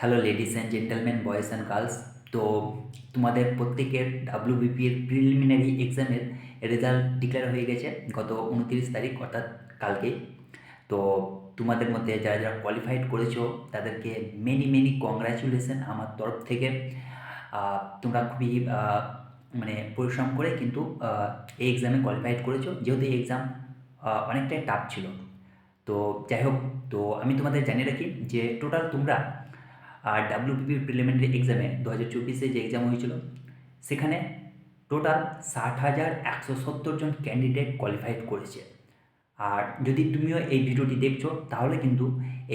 Hello ladies and gentleman, boys and girls. তো তোমাদের প্রত্যেকের ডাব্লিউবিপির প্রিলিমিনারি এক্সামের রেজাল্ট ডিক্লেয়ার হয়ে গেছে গত 29 তারিখ, অর্থাৎ কালকে। তো তোমাদের মধ্যে যারা যারা কোয়ালিফাইড করেছো তাদেরকে মেনি মেনি কংগ্রাচুলেশন আমার তরফ থেকে। তোমরা খুবই মানে পরিশ্রম করে কিন্তু এই এক্সামে কোয়ালিফাইড করেছো, যেহেতু এই এক্সাম অনেকটাই টাফ ছিল। তো যাই হোক, তো আমি তোমাদের জানিয়ে রাখি যে টোটাল তোমরা ডাব্লিউবিপি প্রিলিমিনারি এক্সামে 2024-এ যে এক্সাম হয়েছিল সেখানে টোটাল 60,170 জন ক্যান্ডিডেট কোয়ালিফাইড করেছে। আর যদি তুমিও এই ভিডিওটি দেখছো তাহলে কিন্তু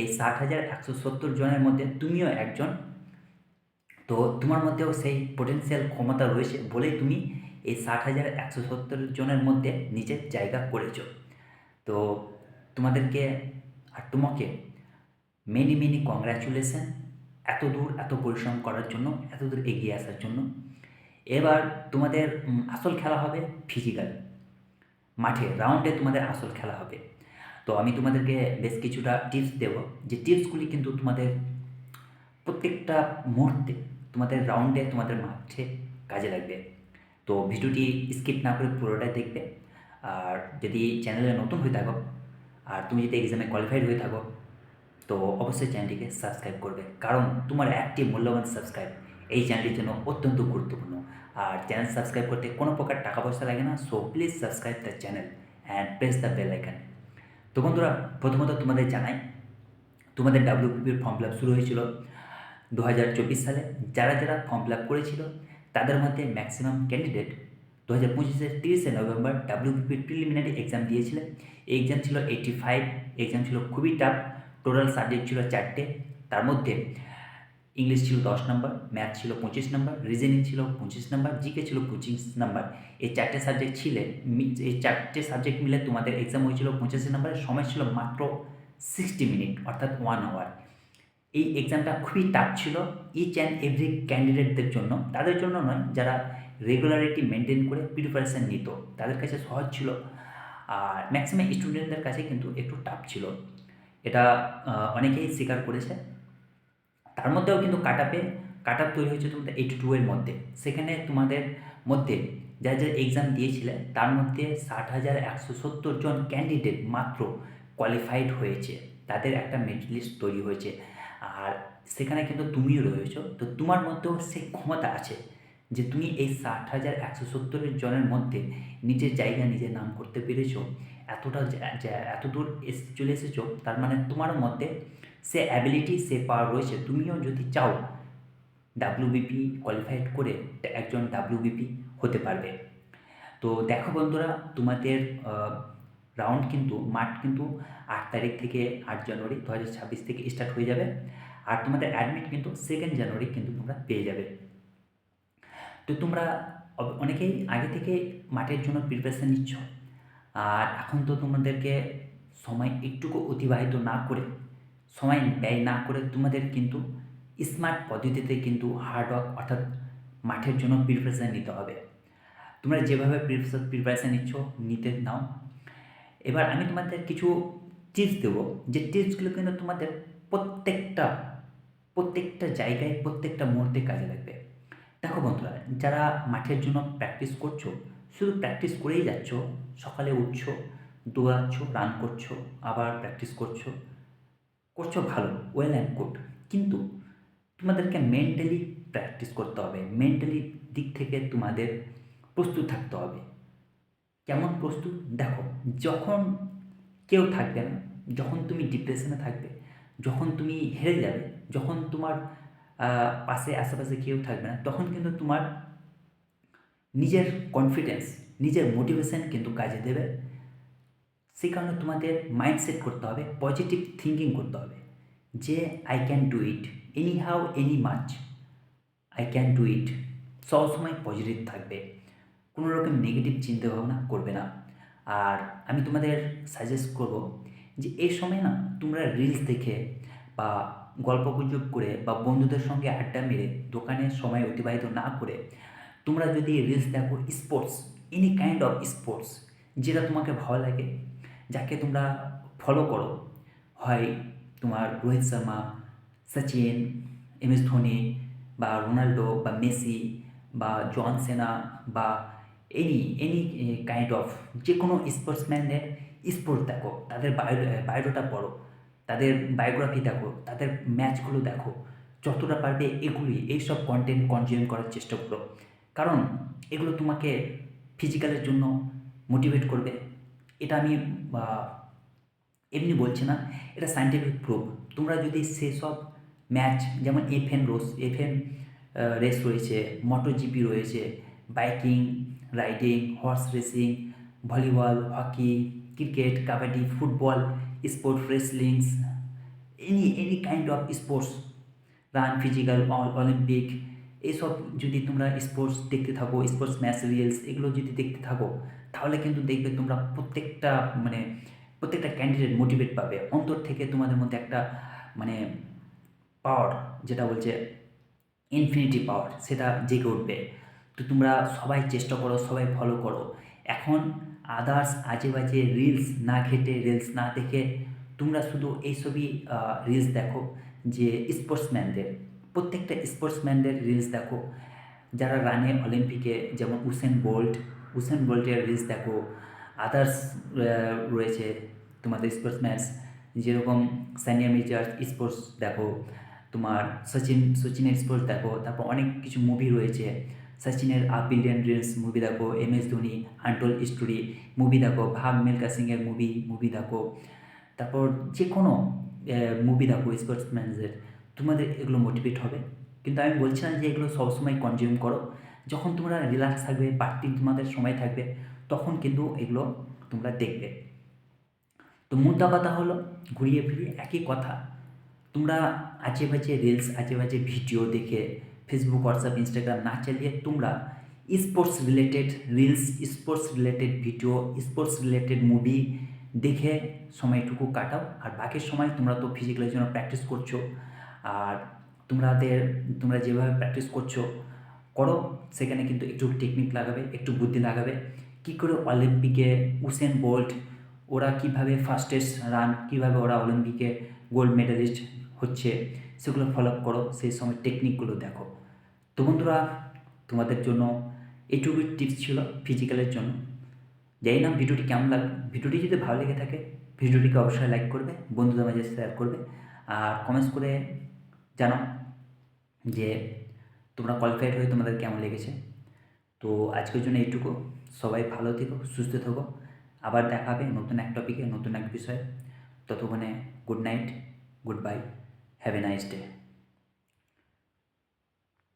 এই 60,170 জনের মধ্যে তুমিও একজন। তো তোমার মধ্যেও সেই পোটেনশিয়াল ক্ষমতা রয়েছে বলেই তুমি এই 60,170 জনের মধ্যে নিজের জায়গা করেছো। তো তোমাদেরকে আর তোমাকে মেনি মেনি কংগ্রাচুলেশন, এত দূর এত পরিশ্রম করার জন্য, এত দূর এগিয়ে আসার জন্য। এবার তোমাদের আসল খেলা হবে ফিজিক্যাল মাঠে, রাউন্ডে তোমাদের আসল খেলা হবে। তো আমি তোমাদেরকে বেশ কিছুটা টিপস দেব, যে টিপসগুলি কিন্তু তোমাদের প্রত্যেকটা মুহূর্তে তোমাদের রাউন্ডে তোমাদের মাঠে কাজে লাগবে। তো ভিডিওটি স্কিপ না করে পুরোটাই দেখবে। আর যদি চ্যানেলে নতুন হয়ে থাকো আর তুমি যদি এক্সামে কোয়ালিফাইড হয়ে থাকো তো অবশ্যই চ্যানেলটিকে সাবস্ক্রাইব করবে, কারণ তোমার একটি মূল্যবান সাবস্ক্রাইব এই চ্যানেলটির জন্য অত্যন্ত গুরুত্বপূর্ণ। আর চ্যানেল সাবস্ক্রাইব করতে কোনো প্রকার টাকা পয়সা লাগে না, so please subscribe the channel and press the bell icon. তো বন্ধুরা, প্রথমত তোমাদের জানাই তোমাদের ডাব্লিউবিপির ফর্ম ফিল আপ শুরু হয়েছিল 2024 সালে। যারা যারা ফর্ম ফিল আপ করেছিল তাদের মধ্যে ম্যাক্সিমাম ক্যান্ডিডেট 2025-এর 30শে নভেম্বর ডাব্লিউবিপির প্রিলিমিনারি এক্সাম দিয়েছিলেন। এই এক্সাম ছিল 85, এক্সাম ছিল খুবই টাফ। টোটাল সাবজেক্ট ছিল 4টে, তার মধ্যে ইংলিশ ছিল 10 নম্বর, ম্যাথ ছিল 25 নম্বর, রিজনিং ছিল 25 নম্বর, জিকে ছিল 25 নম্বর। এই 4টে সাবজেক্ট এই 4টে সাবজেক্ট মিলে তোমাদের এক্সাম হয়েছিল 85 নম্বরের। সময় ছিল মাত্র 60 মিনিট, অর্থাৎ 1 আওয়ার। এই এক্সামটা খুবই টাফ ছিল ইচ অ্যান্ড এভরি ক্যান্ডিডেটদের জন্য, তাদের জন্য নয় যারা রেগুলারিটি মেনটেন করে প্রিপারেশান নিত তাদের কাছে সহজ ছিল। আর ম্যাক্সিমাম স্টুডেন্টদের কাছে কিন্তু একটু টাফ ছিল, এটা অনেকেই স্বীকার করেছে। তার মধ্যেও কিন্তু কাট আপ তৈরি হয়েছে তোমাদের 82-এর মধ্যে। সেখানে তোমাদের মধ্যে যারা যারা এক্সাম দিয়েছিলে তার মধ্যে 60,170 জন ক্যান্ডিডেট মাত্র কোয়ালিফাইড হয়েছে, তাদের একটা মেরিট লিস্ট তৈরি হয়েছে। আর সেখানে কিন্তু তুমিও রয়েছো। তো তোমার মধ্যেও সেই ক্ষমতা আছে যে তুমি এই 60,170 জনের মধ্যে নিজের জায়গা, নিজের নাম করতে পেরেছো। এতটা এত দূর চলে এসেছো, তার মানে তোমার মধ্যে সে অ্যাবিলিটি, সে পাওয়ার রয়েছে। তুমিও যদি চাও ডাব্লিউবিপি কোয়ালিফাইড করে একজন ডাব্লিউবিপি হতে পারবে। তো দেখো বন্ধুরা, তোমাদের রাউন্ড কিন্তু মাঠ কিন্তু 8 তারিখ থেকে 8 জানুয়ারি 2026 থেকে স্টার্ট হয়ে যাবে। আর তোমাদের অ্যাডমিট কিন্তু 2 জানুয়ারি কিন্তু তোমরা পেয়ে যাবে। তো তোমরা অনেকেই আগে থেকে মাঠের জন্য প্রিপারেশান নিচ্ছ। আর এখন তো তোমাদেরকে সময় একটুকু অতিবাহিত না করে, সময় ব্যয় না করে তোমাদের কিন্তু স্মার্ট পদ্ধতিতে কিন্তু হার্ডওয়ার্ক, অর্থাৎ মাঠের জন্য প্রিপারেশান নিতে হবে। তোমরা যেভাবে প্রিপারেশান নিতে নাও। এবার আমি তোমাদের কিছু টিপস দেবো, যে টিপসগুলো কিন্তু তোমাদের প্রত্যেকটা প্রত্যেকটা জায়গায়, প্রত্যেকটা মুহূর্তে কাজে লাগবে। দেখো বন্ধুরা, যারা মাঠের জন্য প্র্যাকটিস করছো, শুধু প্র্যাকটিস করেই যাচ্ছ, সকালে উঠছো, দৌড়াচ্ছ, রান করছো, আবার প্র্যাকটিস করছো, করছো ভালো, ওয়েল অ্যান্ড গুড। কিন্তু তোমাদেরকে মেন্টালি প্র্যাকটিস করতে হবে, মেন্টালি দিক থেকে তোমাদের প্রস্তুত থাকতে হবে। কেমন প্রস্তুত? দেখো, যখন কেউ থাকবে না, যখন তুমি ডিপ্রেশনে থাকবে, যখন তুমি হেরে যাবে, যখন তোমার পাশে আশেপাশে কেউ থাকবে না, তখন কিন্তু তোমার নিজের কনফিডেন্স, নিজের মোটিভেশন কিন্তু কাজে দেবে। সেই কারণে তোমাদের মাইন্ডসেট করতে হবে, পজিটিভ থিঙ্কিং করতে হবে, যে I can do it, any how any much, I can do it. সবসময় পজিটিভ থাকবে, কোনো রকম নেগেটিভ চিন্তাভাবনা করবে না। আর আমি তোমাদের সাজেস্ট করব যে এই সময় না তোমরা রিলস দেখে বা গল্পগুজব করে বা বন্ধুদের সঙ্গে আড্ডা মেরে দোকানে সময় অতিবাহিত না করে তোমরা যদি রিলস দেখো, sports, any kind of sports, যেটা তোমাকে ভালো লাগে, যাকে তোমরা ফলো করো, হয় তোমার রোহিত শর্মা, সচিন, MS ধোনি বা রোনাল্ডো বা মেসি বা জন সেনা বা এনি কাইন্ড অফ যে কোনো স্পোর্টসম্যানদের স্পোর্ট দেখো, তাদের বায়োডাটা পড়ো, তাদের বায়োগ্রাফি দেখো, তাদের ম্যাচগুলো দেখো, যতটা পারবে এইসব কন্টেন্ট কনজিউম করার চেষ্টা করো। কারণ এগুলো তোমাকে ফিজিক্যালের জন্য মোটিভেট করবে। এটা আমি এমনি বলছি না, এটা সায়েন্টিফিক প্রুফ। তোমরা যদি সেসব ম্যাচ, যেমন এফএন রেস রয়েছে, MotoGP রয়েছে, biking, riding, horse racing, volleyball, hockey, cricket, kabaddi, football, sport, wrestlings, any kind of sports, run, physical, Olympic, এইসব যদি তোমরা স্পোর্টস দেখতে থাকো, স্পোর্টস ম্যাচ রিলস এগুলো যদি দেখতে থাকো, তাহলে কিন্তু দেখবে তোমরা প্রত্যেকটা ক্যান্ডিডেট মোটিভেট পাবে অন্তর থেকে। তোমাদের মধ্যে একটা মানে পাওয়ার, যেটা বলছে ইনফিনিটি পাওয়ার, সেটা জেগে উঠবে। তো তোমরা সবাই চেষ্টা করো, সবাই ফলো করো। এখন আদার্স আজে বাজে রিলস না ঘেটে, রিলস না দেখে তোমরা শুধু এইসবই রিলস দেখো, যে স্পোর্টসম্যানদের, প্রত্যেকটা স্পোর্টসম্যানদের রিলস দেখো, যারা রানে অলিম্পিকে, যেমন উসেন বোল্টের রিলস দেখো। আদার্স রয়েছে তোমাদের স্পোর্টসম্যান, যেরকম সানিয়া মির্জার স্পোর্টস দেখো, তোমার সচিনের স্পোর্টস দেখো। তারপর অনেক কিছু মুভি রয়েছে, সচিনের আ বিলিয়ন ড্রিমস মুভি দেখো, MS Dhoni untold story movie দেখো, ভাগ মিলখা সিংয়ের মুভি দেখো। তারপর যে কোনো মুভি দেখো স্পোর্টসম্যানদের, তোমাদের এগুলো মোটিভেট হবে। কিন্তু আমি বলছি না যে এগুলো সবসময় কনজিউম করো। যখন তোমরা রিল্যাক্স থাকবে, বাড়তি তোমাদের সময় থাকবে, তখন কিন্তু এগুলো তোমরা দেখবে। তো মোদ্দা কথা হলো, ঘুরিয়ে ফিরিয়ে একই কথা, তোমরা আজে বাজে রিলস, আজে বাজে ভিডিও দেখে ফেসবুক, হোয়াটসঅ্যাপ, ইনস্টাগ্রাম না চালিয়ে তোমরা sports related reels, sports related video, sports related movie দেখে সময়টুকু কাটাও। আর বাকি সময় তোমরা তো ফিজিক্যালের জন্য প্র্যাকটিস করছো, আর তোমরা যেভাবে প্র্যাকটিস করো, সেখানে কিন্তু একটু টেকনিক লাগাবে, একটু বুদ্ধি লাগাবে। কী করে অলিম্পিকে উসেন বোল্ট, ওরা কীভাবে ফাস্টেস্ট রান, কীভাবে ওরা অলিম্পিকে গোল্ড মেডেলিস্ট হচ্ছে, সেগুলো ফলো আপ করো, সেই সময় টেকনিকগুলো দেখো। তো বন্ধুরা, তোমাদের জন্য এইটুকুই টিপস ছিল ফিজিক্যালের জন্য। জানি না ভিডিওটি কেমন লাগবে। ভিডিওটি যদি ভালো লেগে থাকে, ভিডিওটিকে অবশ্যই লাইক করবে, বন্ধুদের মাঝে শেয়ার করবে, আর কমেন্টস করে জানাও যে তোমরা কোয়ালিফাইড হয়ে তোমাদের কেমন লেগেছে। তো আজকের জন্য এইটুকু। সবাই ভালো থেকো, সুস্থ থেকো। আবার দেখা হবে নতুন এক টপিকে, নতুন এক বিষয়ে। ততক্ষণে good night, good bye, have a nice day.